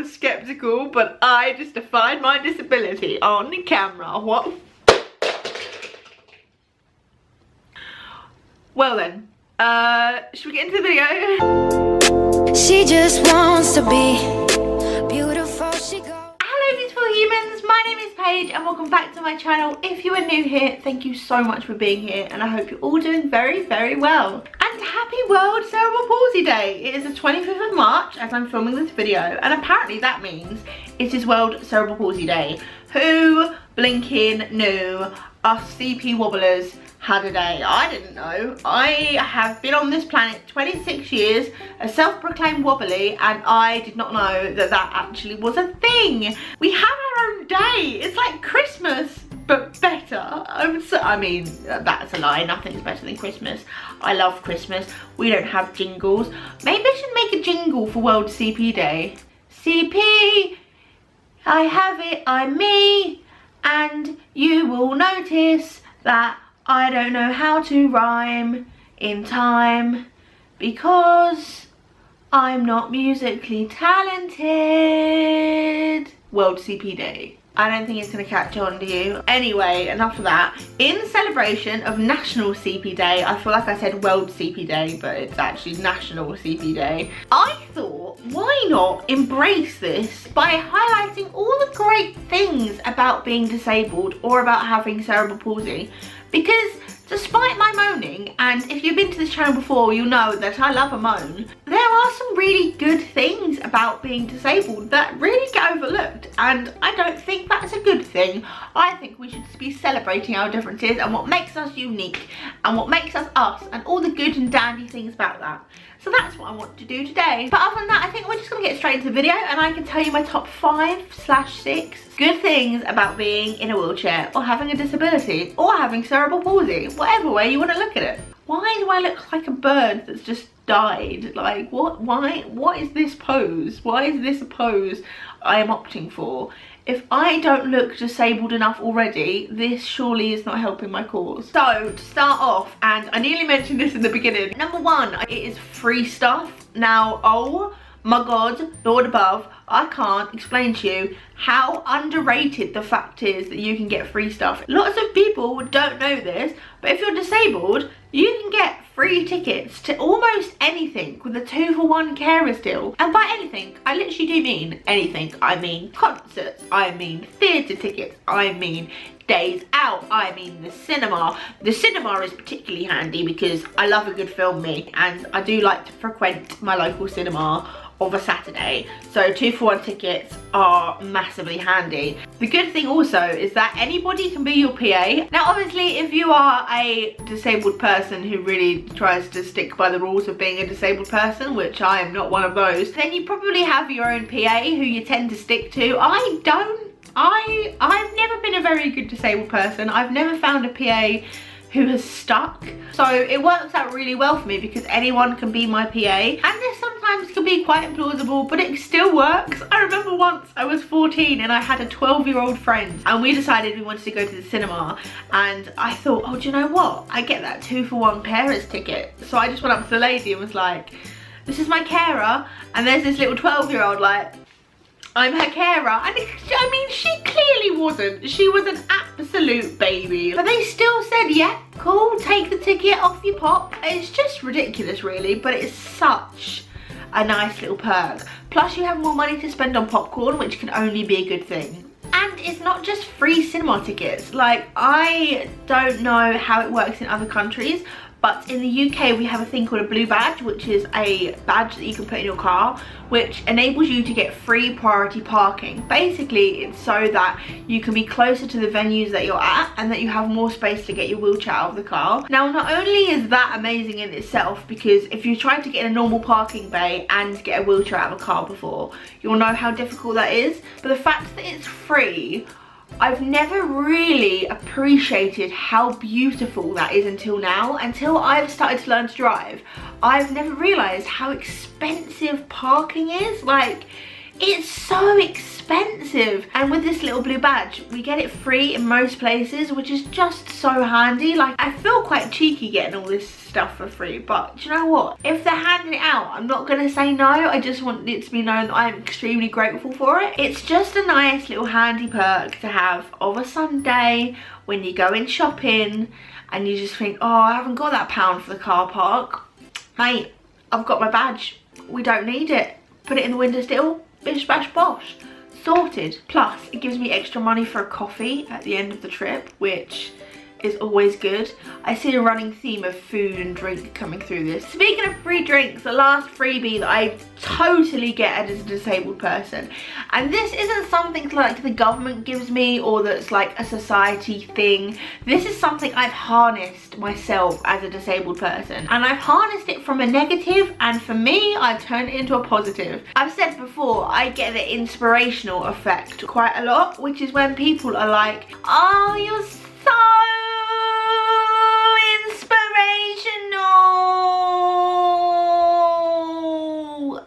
was skeptical, but I just defied my disability on camera. What? Well then, should we get into the video? She just wants to be beautiful. She goes. Hello beautiful humans, my name is Paige and welcome back to my channel. If you are new here, thank you so much for being here and I hope you're all doing very, very well. And happy World Cerebral Palsy Day. It is the 25th of March as I'm filming this video and apparently that means it is World Cerebral Palsy Day. Who blinking knew us CP wobblers had a day? I didn't know. I have been on this planet 26 years, a self-proclaimed wobbly, and I did not know that that actually was a thing. We have our own day. It's like Christmas, but better. I mean, that's a lie. Nothing's better than Christmas. I love Christmas. We don't have jingles. Maybe I should make a jingle for World CP Day. CP, I have it, I'm me, and you will notice that I don't know how to rhyme in time because I'm not musically talented. World CP Day. I don't think it's going to catch on to you. Anyway, enough of that. In celebration of National CP Day, I feel like I said World CP Day, but it's actually National CP Day. I thought, why not embrace this by highlighting all the great things about being disabled or about having cerebral palsy? Because despite my moaning, and if you've been to this channel before, you'll know that I love a moan, there are some really good things about being disabled that really get overlooked, and I don't think that's a good thing. I think we should be celebrating our differences and what makes us unique and what makes us us and all the good and dandy things about that. So that's what I want to do today. But other than that, I think we're just going to get straight into the video and I can tell you my top 5/6 good things about being in a wheelchair or having a disability or having cerebral palsy, whatever way you want to look at it. Why do I look like a bird that's just died? Like, what is this pose? Why is this a pose I am opting for? If I don't look disabled enough already, this surely is not helping my cause. So, to start off, and I nearly mentioned this in the beginning, number one, it is free stuff. Now, oh my god, Lord above, I can't explain to you how underrated the fact is that you can get free stuff. Lots of people don't know this, but if you're disabled, you can get free tickets to almost anything with a 2-for-1 carers deal. And by anything, I literally do mean anything. I mean concerts, I mean theatre tickets, I mean days out, I mean the cinema. The cinema is particularly handy because I love a good film, me, and I do like to frequent my local cinema of a Saturday, so 2-for-1 tickets are massively handy. The good thing also is that anybody can be your PA. Now obviously if you are a disabled person who really tries to stick by the rules of being a disabled person, which I am not one of those, then you probably have your own PA who you tend to stick to. I don't. I've never been a very good disabled person. I've never found a PA who has stuck, so it works out really well for me because anyone can be my PA, and this sometimes can be quite implausible, but it still works. I remember once I was 14 and I had a 12-year-old friend and we decided we wanted to go to the cinema, and I thought, oh, do you know what, I get that 2-for-1 carers ticket. So I just went up to the lady and was like, this is my carer, and there's this little 12-year-old like, I'm her carer, and I mean, she clearly wasn't. She was an absolute baby. But they still said, yeah, cool, take the ticket off your pop. It's just ridiculous, really, but it's such a nice little perk. Plus, you have more money to spend on popcorn, which can only be a good thing. And it's not just free cinema tickets. Like, I don't know how it works in other countries, but in the UK we have a thing called a blue badge, which is a badge that you can put in your car, which enables you to get free priority parking. Basically, it's so that you can be closer to the venues that you're at and that you have more space to get your wheelchair out of the car. Now, not only is that amazing in itself, because if you try to get in a normal parking bay and get a wheelchair out of a car before, you'll know how difficult that is, but the fact that it's free, I've never really appreciated how beautiful that is until now. Until I've started to learn to drive, I've never realised how expensive parking is. Like, It's so expensive. And with this little blue badge, we get it free in most places, which is just so handy. Like, I feel quite cheeky getting all this stuff for free, but do you know what? If they're handing it out, I'm not gonna say no. I just want it to be known that I'm extremely grateful for it. It's just a nice little handy perk to have of a Sunday when you're going shopping and you just think, oh, I haven't got that £1 for the car park. Mate, I've got my badge. We don't need it. Put it in the windowsill, bish bash bosh. Sorted. Plus, it gives me extra money for a coffee at the end of the trip, which is always good. I see a running theme of food and drink coming through this. Speaking of free drinks, the last freebie that I totally get as a disabled person, and this isn't something like the government gives me or that's like a society thing. This is something I've harnessed myself as a disabled person, and I've harnessed it from a negative, and for me, I've turned it into a positive. I've said before, I get the inspirational effect quite a lot, which is when people are like, oh, you're so inspirational,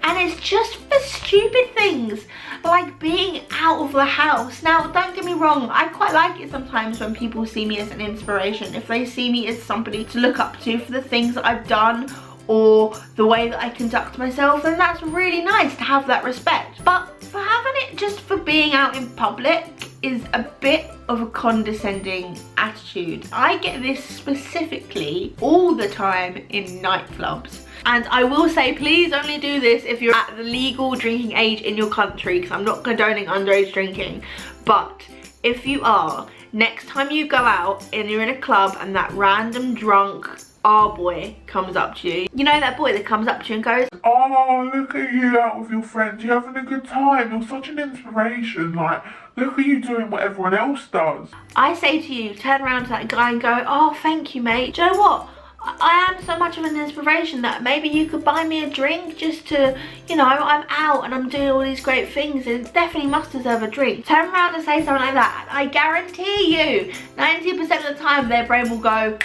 and it's just for stupid things like being out of the house. Now, don't get me wrong, I quite like it sometimes when people see me as an inspiration, if they see me as somebody to look up to for the things that I've done or the way that I conduct myself, and that's really nice to have that respect. But for having it just for being out in public is a bit of a condescending attitude. I get this specifically all the time in nightclubs. And I will say, please only do this if you're at the legal drinking age in your country, because I'm not condoning underage drinking. But if you are, next time you go out and you're in a club and that random drunk boy comes up to you, you know that boy that comes up to you and goes, oh, look at you out with your friends, you're having a good time, you're such an inspiration, like, look at you doing what everyone else does. I say to you, turn around to that guy and go, oh, thank you, mate. Do you know what? I am so much of an inspiration that maybe you could buy me a drink just to, you know, I'm out and I'm doing all these great things and it definitely must deserve a drink. Turn around and say something like that. I guarantee you, 90% of the time their brain will go,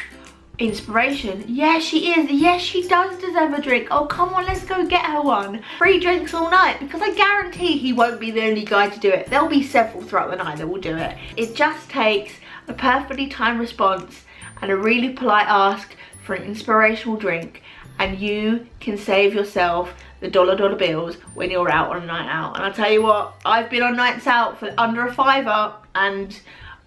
inspiration, yes she is, yes she does deserve a drink, oh come on, let's go get her one. Free drinks all night, because I guarantee he won't be the only guy to do it. There'll be several throughout the night that will do it. It just takes a perfectly timed response and a really polite ask for an inspirational drink, and you can save yourself the dollar bills when you're out on a night out. And I'll tell you what, I've been on nights out for under a £5 and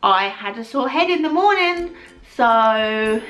I had a sore head in the morning, so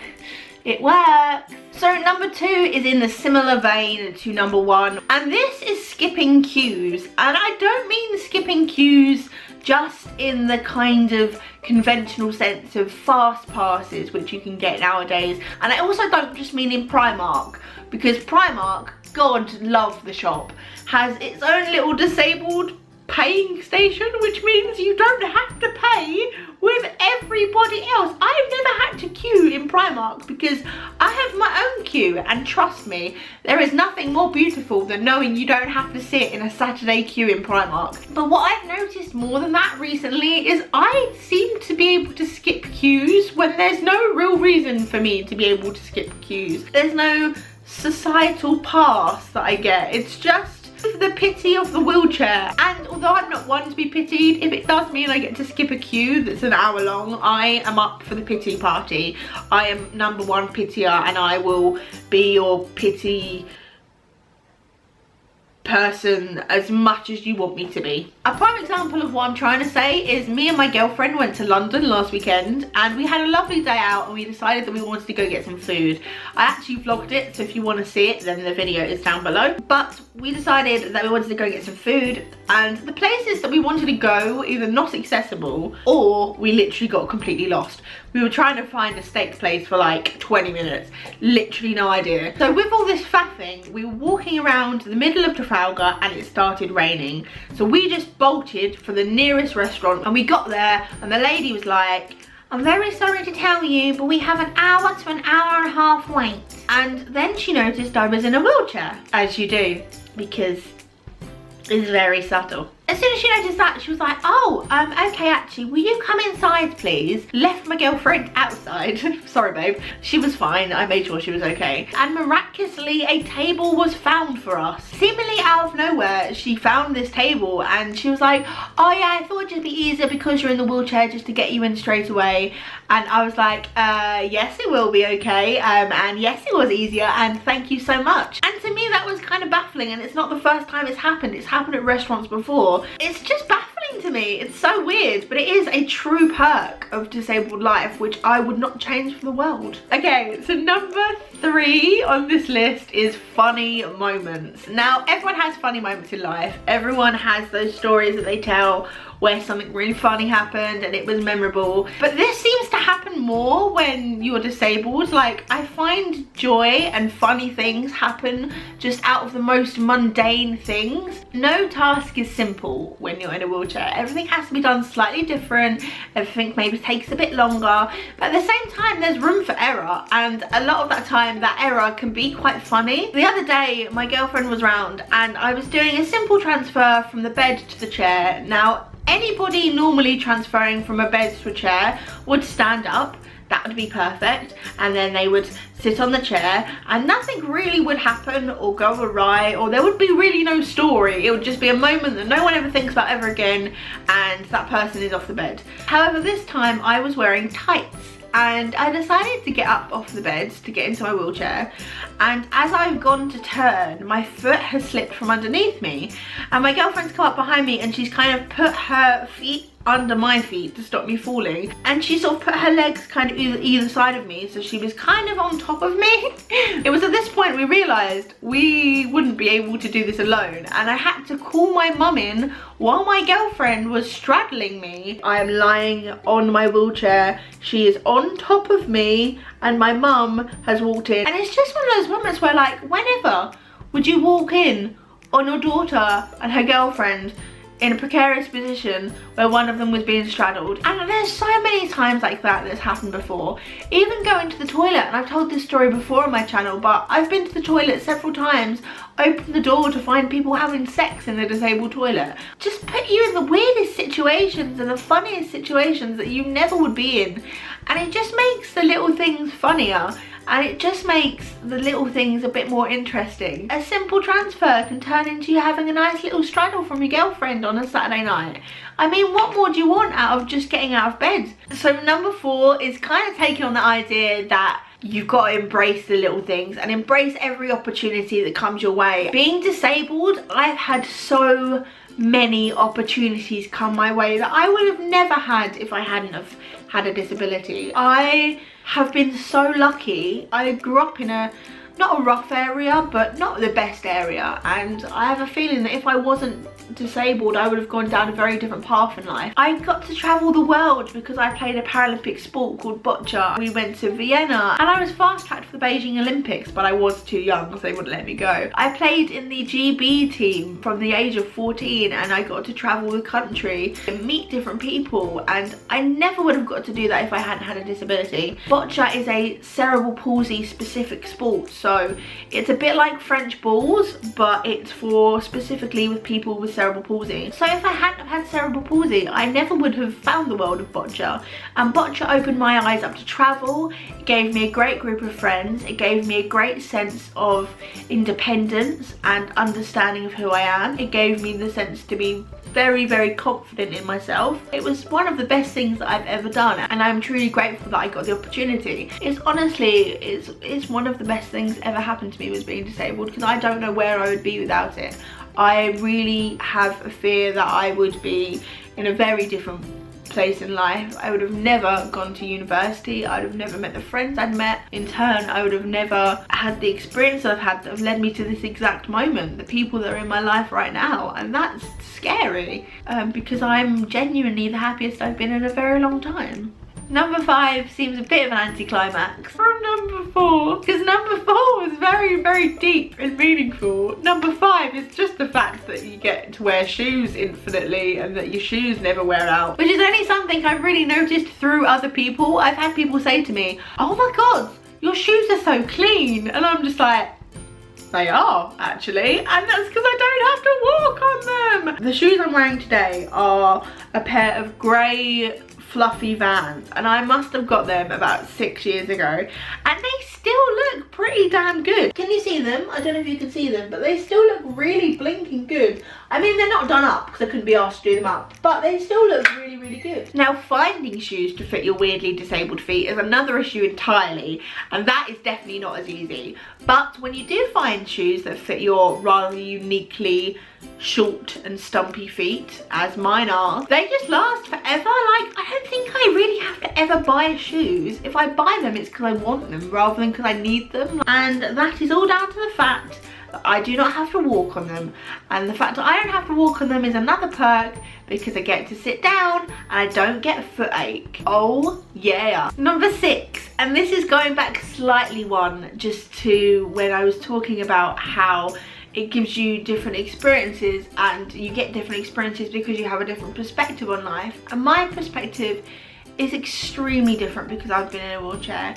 it works. So number 2 is in the similar vein to number 1, and this is skipping queues. And I don't mean skipping queues just in the kind of conventional sense of fast passes which you can get nowadays, and I also don't just mean in Primark, because Primark, God love the shop, has its own little disabled paying station, which means you don't have to pay with everybody else. I've never had to queue in Primark because I have my own queue, and trust me, there is nothing more beautiful than knowing you don't have to sit in a Saturday queue in Primark. But what I've noticed more than that recently is I seem to be able to skip queues when there's no real reason for me to be able to skip queues. There's no societal pass that I get, it's just the pity of the wheelchair. And although I'm not one to be pitied, if it does mean I get to skip a queue that's an hour long, I am up for the pity party. I am number 1 pitier, and I will be your pity person as much as you want me to be. A prime example of what I'm trying to say is me and my girlfriend went to London last weekend, and we had a lovely day out, and we decided that we wanted to go get some food. I actually vlogged it, so if you want to see it then the video is down below. But we decided that we wanted to go get some food, and the places that we wanted to go were either not accessible or we literally got completely lost. We were trying to find a steak place for like 20 minutes, literally no idea. So with all this faffing, we were walking around the middle of Trafalgar and it started raining. So we just bolted for the nearest restaurant, and we got there and the lady was like, I'm very sorry to tell you, but we have an hour to an hour and a half wait. And then she noticed I was in a wheelchair, as you do, because is very subtle. As soon as she noticed that, she was like, oh, okay, actually, will you come inside, please? Left my girlfriend outside. Sorry, babe. She was fine. I made sure she was okay. And miraculously, a table was found for us. Seemingly out of nowhere, she found this table and she was like, oh yeah, I thought it'd just be easier because you're in the wheelchair just to get you in straight away. And I was like, yes, it will be okay. And yes, it was easier. And thank you so much. And to me, that was kind of baffling. And it's not the first time it's happened. It's happened at restaurants before. It's just baffling to me. It's so weird, but it is a true perk of disabled life, which I would not change for the world. Okay, so number 3 on this list is funny moments. Now, everyone has funny moments in life. Everyone has those stories that they tell where something really funny happened and it was memorable. But this seems to happen more when you're disabled. Like, I find joy and funny things happen just out of the most mundane things. No task is simple when you're in a wheelchair. Everything has to be done slightly different. Everything maybe takes a bit longer. But at the same time, there's room for error. And a lot of that time, that error can be quite funny. The other day, my girlfriend was round and I was doing a simple transfer from the bed to the chair. Now, anybody normally transferring from a bed to a chair would stand up. That would be perfect. And then they would sit on the chair and nothing really would happen or go awry, or there would be really no story. It would just be a moment that no one ever thinks about ever again, and that person is off the bed. However, this time I was wearing tights. And I decided to get up off the bed to get into my wheelchair, and as I've gone to turn, my foot has slipped from underneath me, and my girlfriend's come up behind me and she's kind of put her feet under my feet to stop me falling, and she sort of put her legs kind of either side of me, so she was kind of on top of me. It was at this point we realised we wouldn't be able to do this alone, and I had to call my mum in while my girlfriend was straddling me. I am lying on my wheelchair, she is on top of me, and my mum has walked in. And it's just one of those moments where, like, whenever would you walk in on your daughter and her girlfriend in a precarious position where one of them was being straddled? And there's so many times like that that's happened before. Even going to the toilet, and I've told this story before on my channel, but I've been to the toilet several times, opened the door to find people having sex in the disabled toilet. Just put you in the weirdest situations and the funniest situations that you never would be in. And it just makes the little things funnier. And it just makes the little things a bit more interesting. A simple transfer can turn into you having a nice little straddle from your girlfriend on a Saturday night. I mean, what more do you want out of just getting out of bed? So number 4 is kind of taking on the idea that you've got to embrace the little things and embrace every opportunity that comes your way. Being disabled, I've had so many opportunities come my way that I would have never had if I hadn't have had a disability. I have been so lucky. I grew up in not a rough area, but not the best area, and I have a feeling that if I wasn't disabled, I would have gone down a very different path in life. I got to travel the world because I played a Paralympic sport called boccia. We went to Vienna, and I was fast-tracked for the Beijing Olympics, but I was too young, so they wouldn't let me go. I played in the GB team from the age of 14, and I got to travel the country and meet different people, and I never would have got to do that if I hadn't had a disability. Boccia is a cerebral palsy specific sport, so it's a bit like French balls, but it's for specifically with people with cerebral palsy. So if I hadn't have had cerebral palsy, I never would have found the world of boccia. And boccia opened my eyes up to travel. It gave me a great group of friends. It gave me a great sense of independence and understanding of who I am. It gave me the sense to be very, very confident in myself. It was one of the best things that I've ever done, and I'm truly grateful that I got the opportunity. It's honestly, it's one of the best things ever happened to me, was being disabled, because I don't know where I would be without it. I really have a fear that I would be in a very different place in life. I would have never gone to university. I would have never met the friends I'd met. In turn, I would have never had the experience that I've had that have led me to this exact moment, the people that are in my life right now. And that's scary, because I'm genuinely the happiest I've been in a very long time. Number 5 seems a bit of an anticlimax from number 4, because number 4 was very, very deep and meaningful. Number 5 is just the fact that you get to wear shoes infinitely and that your shoes never wear out, which is only something I've really noticed through other people. I've had people say to me, oh my god, your shoes are so clean, and I'm just like, They are, actually, and that's because I don't have to walk on them. The shoes I'm wearing today are a pair of grey fluffy Vans, and I must have got them about 6 years ago, and they still look pretty damn good. Can you see them? I don't know if you can see them, but they still look really blinking good. I mean, they're not done up because I couldn't be asked to do them up, but they still look really, really good. Now, finding shoes to fit your weirdly disabled feet is another issue entirely, and that is definitely not as easy. But when you do find shoes that fit your rather uniquely short and stumpy feet, as mine are, they just last forever. Like, I don't think I really have to ever buy shoes. If I buy them, it's because I want them rather than because I need them, and that is all down to the fact that I do not have to walk on them. And the fact that I don't have to walk on them is another perk, because I get to sit down and I don't get a foot ache. Oh yeah. Number 6, and this is going back slightly one, just to when I was talking about how it gives you different experiences, and you get different experiences because you have a different perspective on life. And my perspective is extremely different because I've been in a wheelchair.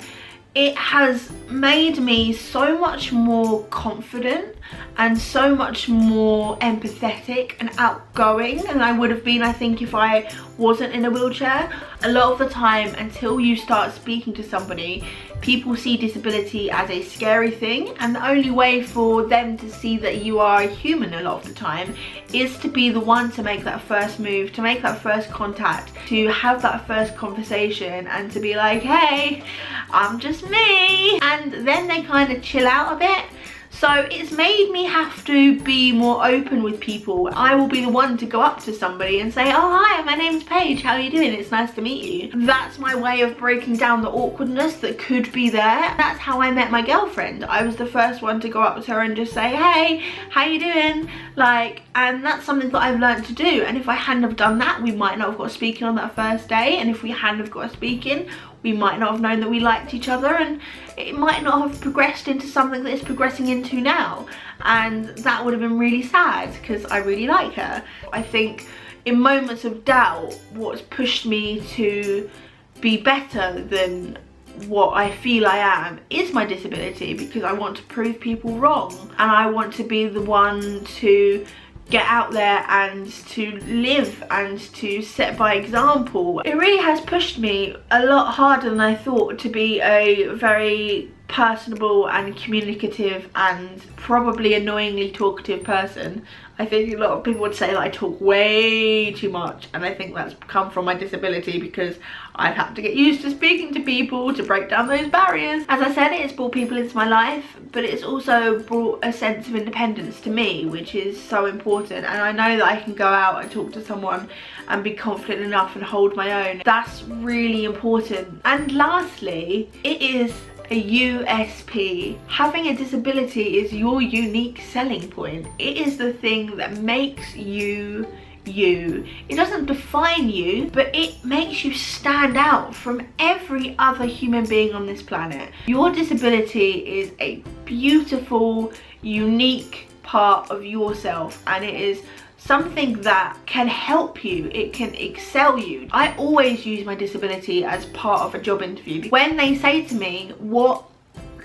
It has made me so much more confident and so much more empathetic and outgoing than I would have been, I think, if I wasn't in a wheelchair. A lot of the time, until you start speaking to somebody, people see disability as a scary thing, and the only way for them to see that you are a human a lot of the time is to be the one to make that first move, to make that first contact, to have that first conversation, and to be like, hey, I'm just me. And then they kind of chill out a bit. So it's made me have to be more open with people. I will be the one to go up to somebody and say, oh hi, my name's Paige, how are you doing? It's nice to meet you. That's my way of breaking down the awkwardness that could be there. That's how I met my girlfriend. I was the first one to go up to her and just say, hey, how you doing? Like, and that's something that I've learned to do. And if I hadn't have done that, we might not have got speaking on that first day. And if we hadn't have got speaking, we might not have known that we liked each other, and it might not have progressed into something that it's progressing into now. And that would have been really sad because I really like her. I think in moments of doubt, what's pushed me to be better than what I feel I am is my disability, because I want to prove people wrong, and I want to be the one to get out there and to live and to set by example. It really has pushed me a lot harder than I thought to be a very personable and communicative and probably annoyingly talkative person. I think a lot of people would say that I talk way too much, and I think that's come from my disability, because I've had to get used to speaking to people to break down those barriers. As I said, it's brought people into my life, but it's also brought a sense of independence to me, which is so important. And I know that I can go out and talk to someone and be confident enough and hold my own. That's really important. And lastly, it is a USP. Having a disability is your unique selling point. It is the thing that makes you you. It doesn't define you, but it makes you stand out from every other human being on this planet. Your disability is a beautiful, unique part of yourself, and it is something that can help you, it can excel you. I always use my disability as part of a job interview. When they say to me, what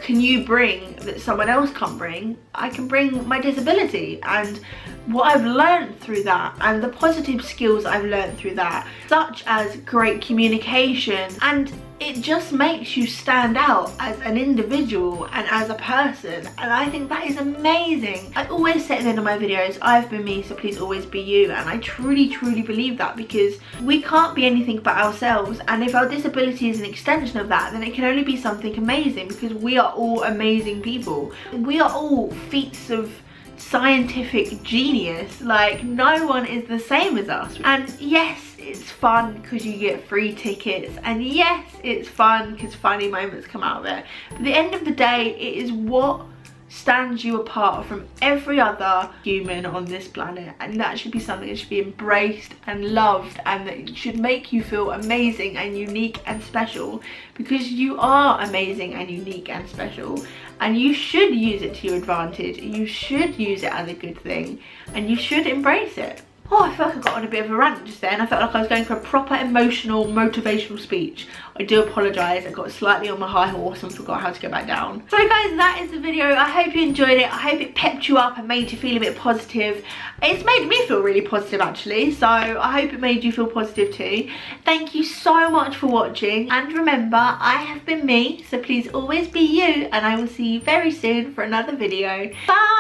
can you bring that someone else can't bring? I can bring my disability and what I've learned through that, and the positive skills I've learned through that, such as great communication, and it just makes you stand out as an individual and as a person, and I think that is amazing. I always say at the end of my videos, I've been me, so please always be you, and I truly believe that, because we can't be anything but ourselves, and if our disability is an extension of that, then it can only be something amazing, because we are all amazing people. We are all feats of scientific genius. Like, no one is the same as us. And yes, it's fun because you get free tickets, and yes, it's fun because funny moments come out of it, but at the end of the day, it is what stands you apart from every other human on this planet, and that should be something that should be embraced and loved, and that should make you feel amazing and unique and special, because you are amazing and unique and special, and you should use it to your advantage. You should use it as a good thing, and you should embrace it. Oh, I feel like I got on a bit of a rant just then. I felt like I was going for a proper emotional, motivational speech. I do apologise. I got slightly on my high horse and forgot how to get back down. So guys, that is the video. I hope you enjoyed it. I hope it pepped you up and made you feel a bit positive. It's made me feel really positive actually. So I hope it made you feel positive too. Thank you so much for watching. And remember, I have been me. So please always be you. And I will see you very soon for another video. Bye!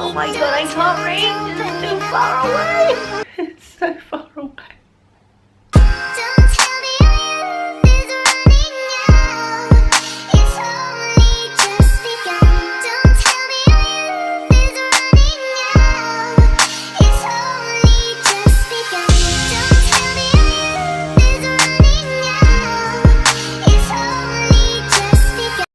Oh my god, I can't reach, it's too far away. It's so far.